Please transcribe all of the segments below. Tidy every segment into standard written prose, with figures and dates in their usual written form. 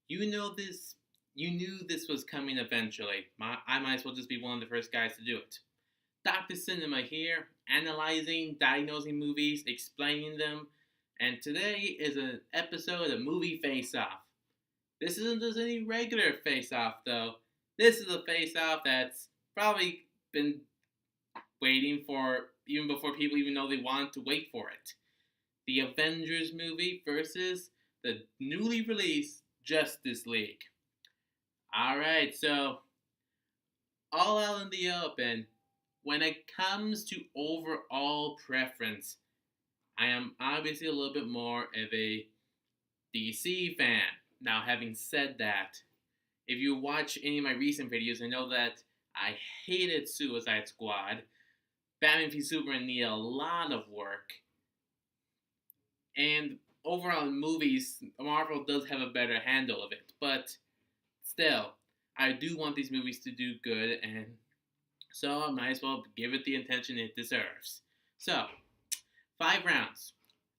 You know this. You knew this was coming eventually. I might as well just be one of the first guys to do it. Dr. Cinema here, analyzing, diagnosing movies, explaining them, and today is an episode of Movie Face Off. This isn't just any regular face off, though. This is a face off that's probably been waiting for even before people even know they wanted to wait for it. The Avengers movie versus the newly released Justice League. Alright, so all out in the open, when it comes to overall preference, I am obviously a little bit more of a DC fan. Now, having said that, if you watch any of my recent videos, I know that I hated Suicide Squad. Batman v Superman needed a lot of work. And overall in movies, Marvel does have a better handle of it. But still, I do want these movies to do good, and so I might as well give it the attention it deserves. So, 5 rounds.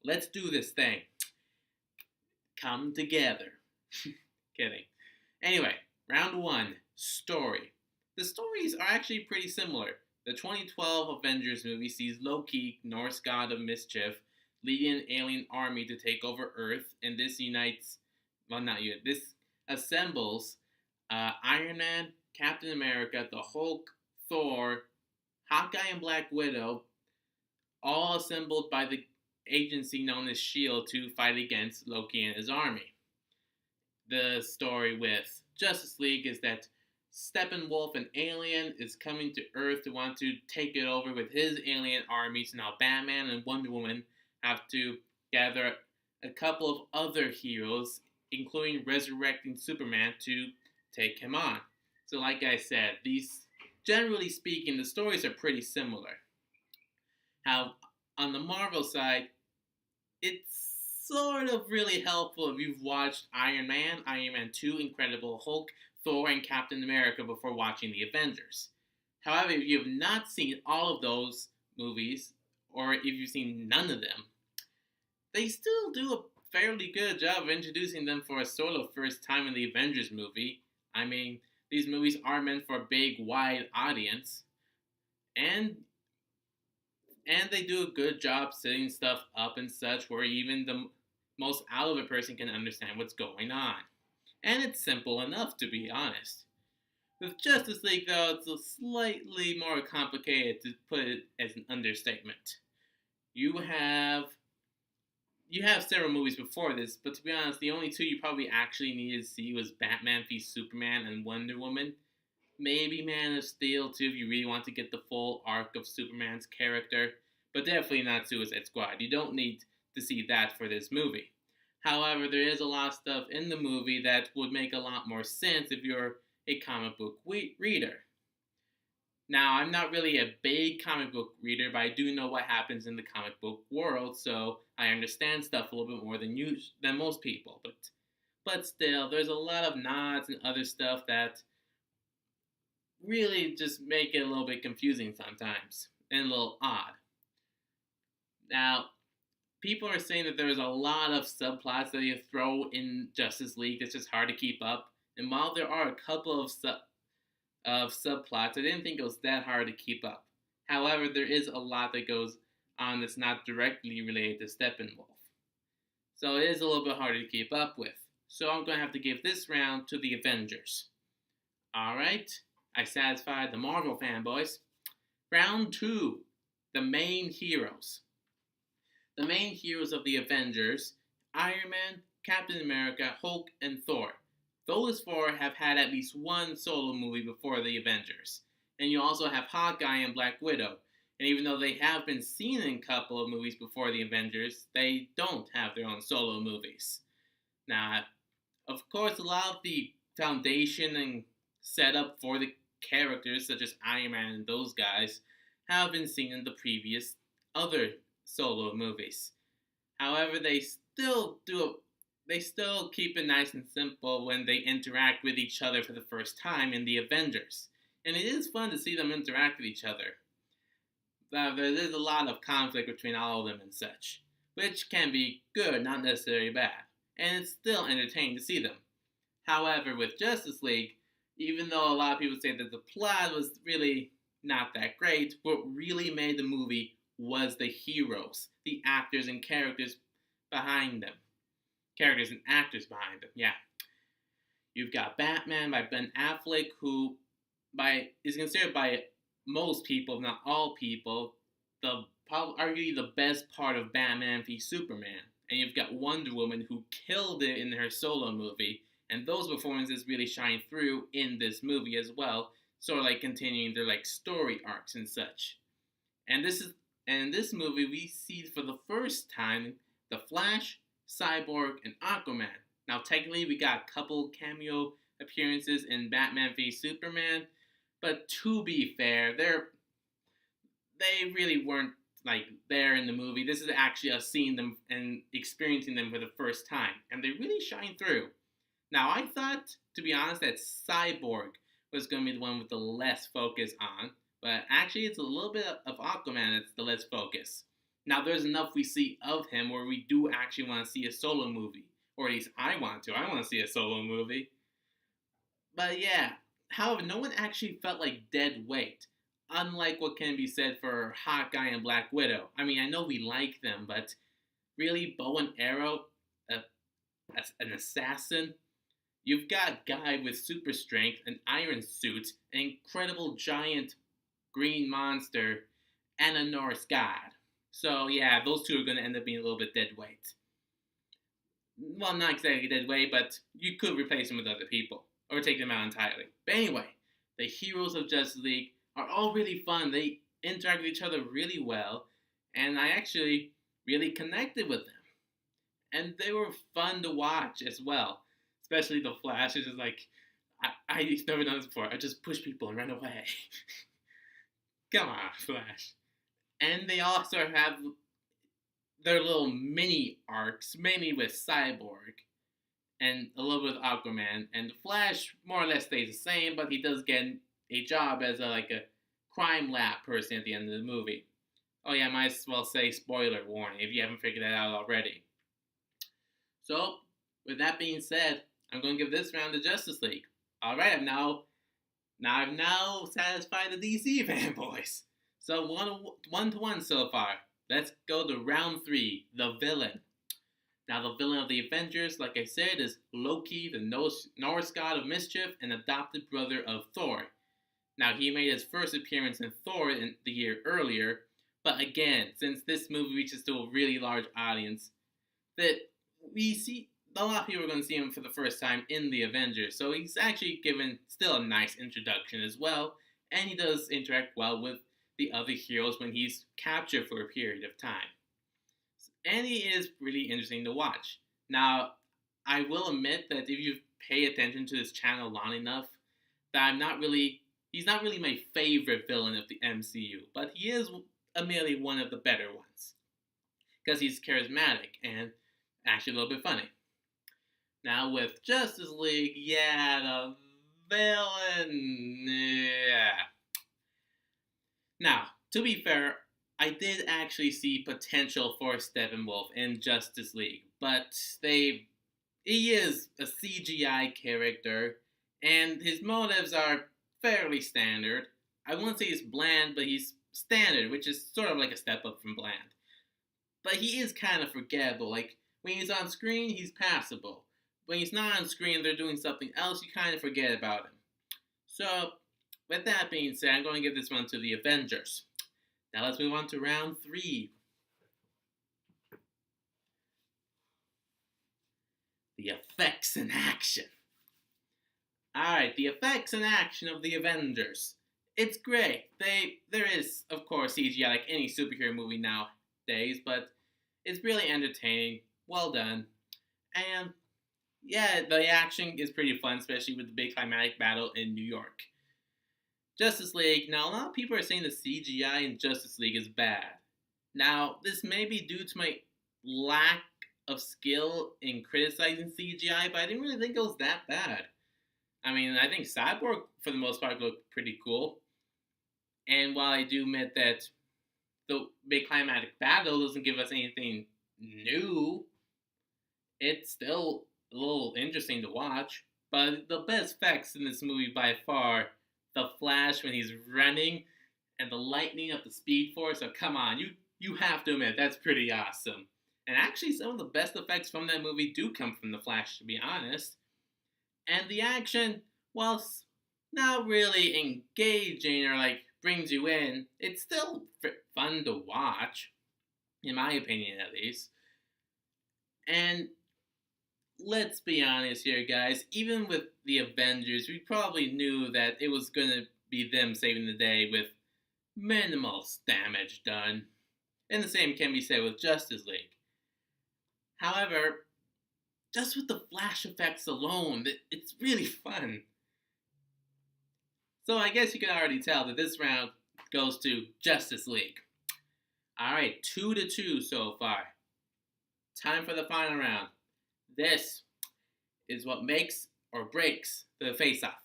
Let's do this thing. Come together. Kidding. Anyway, round 1, story. The stories are actually pretty similar. The 2012 Avengers movie sees Loki, Norse god of mischief, leading an alien army to take over Earth, and this assembles Iron Man, Captain America, the Hulk, Thor, Hawkeye, and Black Widow, all assembled by the agency known as S.H.I.E.L.D. to fight against Loki and his army. The story with Justice League is that Steppenwolf, an alien, is coming to Earth to want to take it over with his alien army, so now Batman and Wonder Woman have to gather a couple of other heroes, including resurrecting Superman, to take him on. So like I said, these, generally speaking, the stories are pretty similar. How, on the Marvel side, it's sort of really helpful if you've watched Iron Man 2, Incredible Hulk, Thor, and Captain America before watching the Avengers. However, if you have not seen all of those movies, or if you've seen none of them, they still do a fairly good job of introducing them for a sort of first time in the Avengers movie. I mean, these movies are meant for a big, wide audience, and they do a good job setting stuff up and such where even the most out of it person can understand what's going on. And it's simple enough, to be honest. With Justice League, though, it's a slightly more complicated, to put it as an understatement. You have several movies before this, but to be honest, the only two you probably actually needed to see was Batman v Superman and Wonder Woman. Maybe Man of Steel too, if you really want to get the full arc of Superman's character, but definitely not Suicide Squad. You don't need to see that for this movie. However, there is a lot of stuff in the movie that would make a lot more sense if you're a comic book reader. Now, I'm not really a big comic book reader, but I do know what happens in the comic book world, so I understand stuff a little bit more than most people. But still, there's a lot of nods and other stuff that really just make it a little bit confusing sometimes, and a little odd. Now, people are saying that there's a lot of subplots that you throw in Justice League that's just hard to keep up. And while there are a couple of subplots, I didn't think it was that hard to keep up. However, there is a lot that goes on that's not directly related to Steppenwolf. So it is a little bit harder to keep up with. So I'm going to have to give this round to the Avengers. Alright, I satisfied the Marvel fanboys. Round 2, the main heroes. The main heroes of the Avengers, Iron Man, Captain America, Hulk, and Thor. Those 4 have had at least one solo movie before the Avengers. And you also have Hawkeye and Black Widow. And even though they have been seen in a couple of movies before the Avengers, they don't have their own solo movies. Now, of course, a lot of the foundation and setup for the characters, such as Iron Man and those guys, have been seen in the previous other solo movies. However, they still keep it nice and simple when they interact with each other for the first time in the Avengers. And it is fun to see them interact with each other. There is a lot of conflict between all of them and such, which can be good, not necessarily bad. And it's still entertaining to see them. However, with Justice League, even though a lot of people say that the plot was really not that great, what really made the movie was the heroes, the actors and characters behind them. Characters and actors behind them, yeah. You've got Batman by Ben Affleck, who is considered by most people, if not all people, arguably the best part of Batman v Superman. And you've got Wonder Woman, who killed it in her solo movie, and those performances really shine through in this movie as well, sort of like continuing their like story arcs and such. And in this movie we see for the first time the Flash, Cyborg, and Aquaman. Now technically we got a couple cameo appearances in Batman v Superman, but to be fair, they really weren't like there in the movie. This is actually us seeing them and experiencing them for the first time, and they really shine through. Now, I thought, to be honest, that Cyborg was going to be the one with the less focus on, but actually it's a little bit of Aquaman that's the less focus. Now, there's enough we see of him where we do actually want to see a solo movie, or at least I want to. I want to see a solo movie. But yeah, however, no one actually felt like dead weight, unlike what can be said for Hawkeye and Black Widow. I mean, I know we like them, but really, bow and arrow, an assassin. You've got a guy with super strength, an iron suit, an incredible giant green monster, and a Norse god. So yeah, those two are going to end up being a little bit dead weight. Well, not exactly dead weight, but you could replace them with other people, or take them out entirely. But anyway, the heroes of Justice League are all really fun. They interact with each other really well, and I actually really connected with them. And they were fun to watch as well. Especially the Flash is just like, I've never done this before. I just push people and run away. Come on, Flash. And they also have their little mini arcs, mainly with Cyborg and a little bit with Aquaman. And the Flash more or less stays the same, but he does get a job as a crime lab person at the end of the movie. Oh yeah, I might as well say spoiler warning if you haven't figured that out already. So, with that being said, I'm going to give this round to Justice League. Alright, I've now satisfied the DC fanboys. So, 1-1 so far. Let's go to round 3, the villain. Now, the villain of the Avengers, like I said, is Loki, the Norse god of mischief and adopted brother of Thor. Now, he made his first appearance in Thor in the year earlier, but again, since this movie reaches to a really large audience, that we see a lot of people are going to see him for the first time in the Avengers, so he's actually given still a nice introduction as well, and he does interact well with the other heroes when he's captured for a period of time. And he is really interesting to watch. Now, I will admit that if you pay attention to this channel long enough, that he's not really my favorite villain of the MCU, but he is admittedly one of the better ones. Because he's charismatic and actually a little bit funny. Now with Justice League, yeah, the villain, yeah. Now, to be fair, I did actually see potential for Steppenwolf in Justice League, but he is a CGI character, and his motives are fairly standard. I won't say he's bland, but he's standard, which is sort of like a step up from bland. But he is kind of forgettable. Like, when he's on screen, he's passable. When he's not on screen, they're doing something else, you kind of forget about him. So, with that being said, I'm going to give this one to the Avengers. Now let's move on to round 3. The effects in action. Alright, the effects and action of the Avengers. It's great. There is, of course, CGI like any superhero movie nowadays, but it's really entertaining, well done, and yeah, the action is pretty fun, especially with the big climatic battle in New York. Justice League. Now, a lot of people are saying the CGI in Justice League is bad. Now, this may be due to my lack of skill in criticizing CGI, but I didn't really think it was that bad. I mean, I think Cyborg, for the most part, looked pretty cool. And while I do admit that the big climatic battle doesn't give us anything new, it's still a little interesting to watch. But the best effects in this movie by far, the Flash when he's running and the lightning of the Speed Force. So come on, you have to admit that's pretty awesome. And actually, some of the best effects from that movie do come from the Flash, to be honest. And the action, whilst not really engaging or like brings you in, it's still fun to watch, in my opinion at least. And let's be honest here, guys. Even with the Avengers, we probably knew that it was gonna be them saving the day with minimal damage done. And the same can be said with Justice League. However, just with the flash effects alone, it's really fun. So I guess you can already tell that this round goes to Justice League. Alright, 2-2 so far. Time for the final round. This is what makes or breaks the face-off.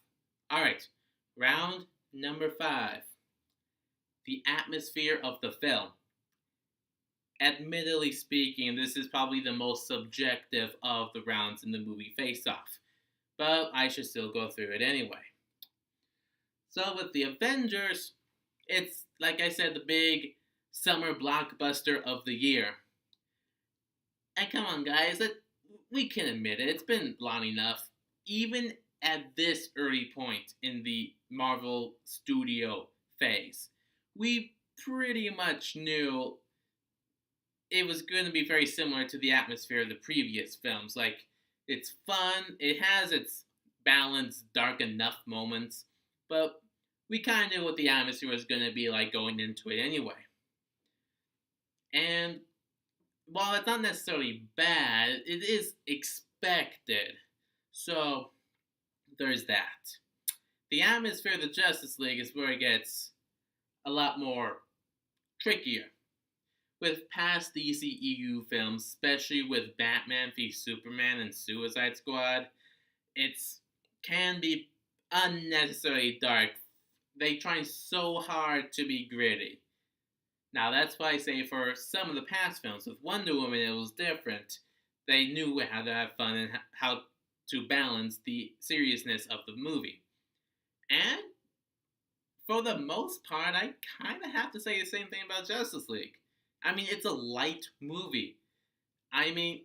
Alright, round number 5. The atmosphere of the film. Admittedly speaking, this is probably the most subjective of the rounds in the movie Face Off, but I should still go through it anyway. So with the Avengers, it's, like I said, the big summer blockbuster of the year. And come on, guys, we can admit it, it's been long enough. Even at this early point in the Marvel studio phase, we pretty much knew it was going to be very similar to the atmosphere of the previous films. Like, it's fun, it has its balanced, dark enough moments, but we kind of knew what the atmosphere was going to be like going into it anyway. And while it's not necessarily bad, it is expected. So, there's that. The atmosphere of the Justice League is where it gets a lot more trickier. With past DCEU films, especially with Batman v Superman and Suicide Squad, it can be unnecessarily dark. They try so hard to be gritty. Now that's why I say for some of the past films, with Wonder Woman it was different. They knew how to have fun and how to balance the seriousness of the movie. And for the most part, I kind of have to say the same thing about Justice League. I mean, it's a light movie. I mean,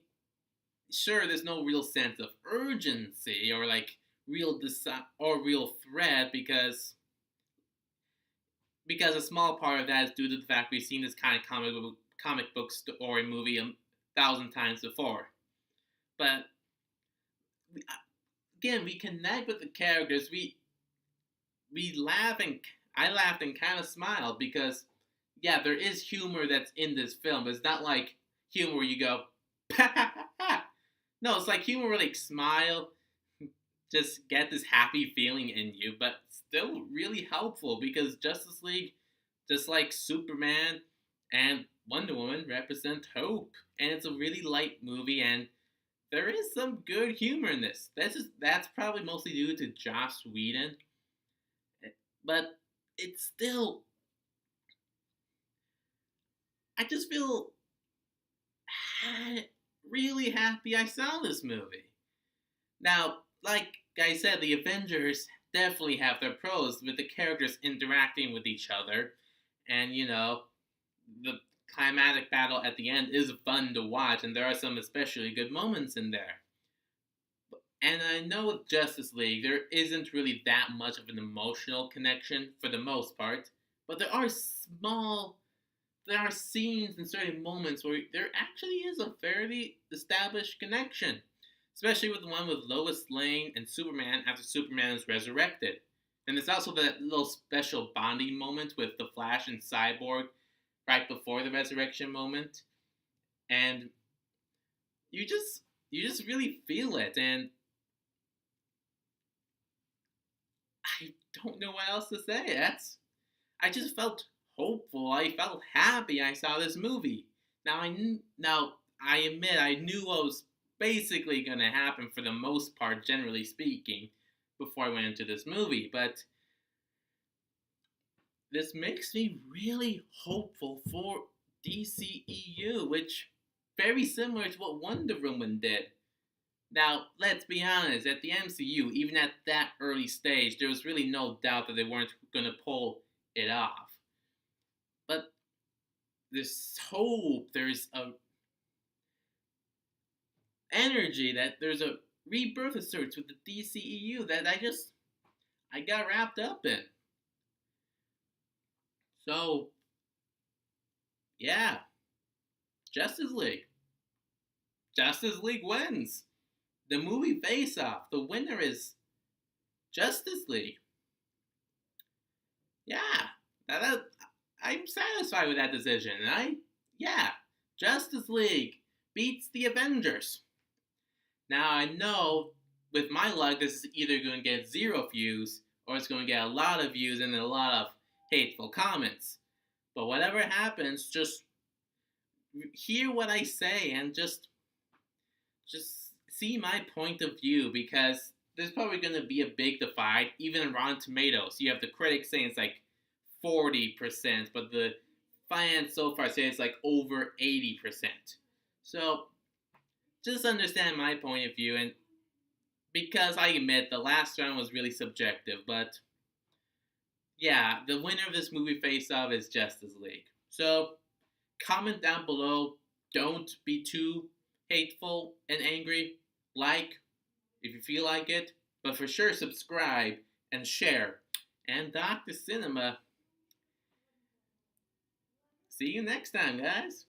sure, there's no real sense of urgency or like real real threat because a small part of that is due to the fact we've seen this kind of comic book story movie 1,000 times before. But again, we connect with the characters. We laugh, and I laughed and kind of smiled because, yeah, there is humor that's in this film. But it's not like humor where you go, pa ha ha ha. No, it's like humor where like smile, just get this happy feeling in you, but still really helpful because Justice League, just like Superman and Wonder Woman, represent hope. And it's a really light movie, and there is some good humor in this. That's probably mostly due to Joss Whedon. But it's still, I just feel really happy I saw this movie. Now, like I said, the Avengers definitely have their pros with the characters interacting with each other. And, you know, the climatic battle at the end is fun to watch, and there are some especially good moments in there. And I know with Justice League, there isn't really that much of an emotional connection for the most part, but there are scenes and certain moments where there actually is a fairly established connection, especially with the one with Lois Lane and Superman after Superman is resurrected. And there's also that little special bonding moment with the Flash and Cyborg right before the resurrection moment, and you just really feel it. And I don't know what else to say. I just felt hopeful. I felt happy I saw this movie. Now I admit I knew what was basically going to happen for the most part, generally speaking, before I went into this movie, but this makes me really hopeful for DCEU, which very similar to what Wonder Woman did. Now, let's be honest, at the MCU, even at that early stage, there was really no doubt that they weren't going to pull it off. But there's hope, there's a energy, that there's a rebirth of sorts with the DCEU that I got wrapped up in. So, yeah, Justice League. Justice League wins. The movie Face Off. The winner is Justice League. Yeah, I'm satisfied with that decision. Yeah, Justice League beats the Avengers. Now I know with my luck, this is either going to get 0 views or it's going to get a lot of views and a lot of hateful comments. But whatever happens, just hear what I say and just see my point of view, because there's probably going to be a big divide. Even in Rotten Tomatoes, you have the critics saying it's like 40%, but the fans so far say it's like over 80%. So just understand my point of view, and because I admit the last round was really subjective, but yeah, the winner of this movie Face Off is Justice League. So comment down below. Don't be too hateful and angry. Like if you feel like it, but for sure subscribe and share. And Dr. Cinema. See you next time, guys.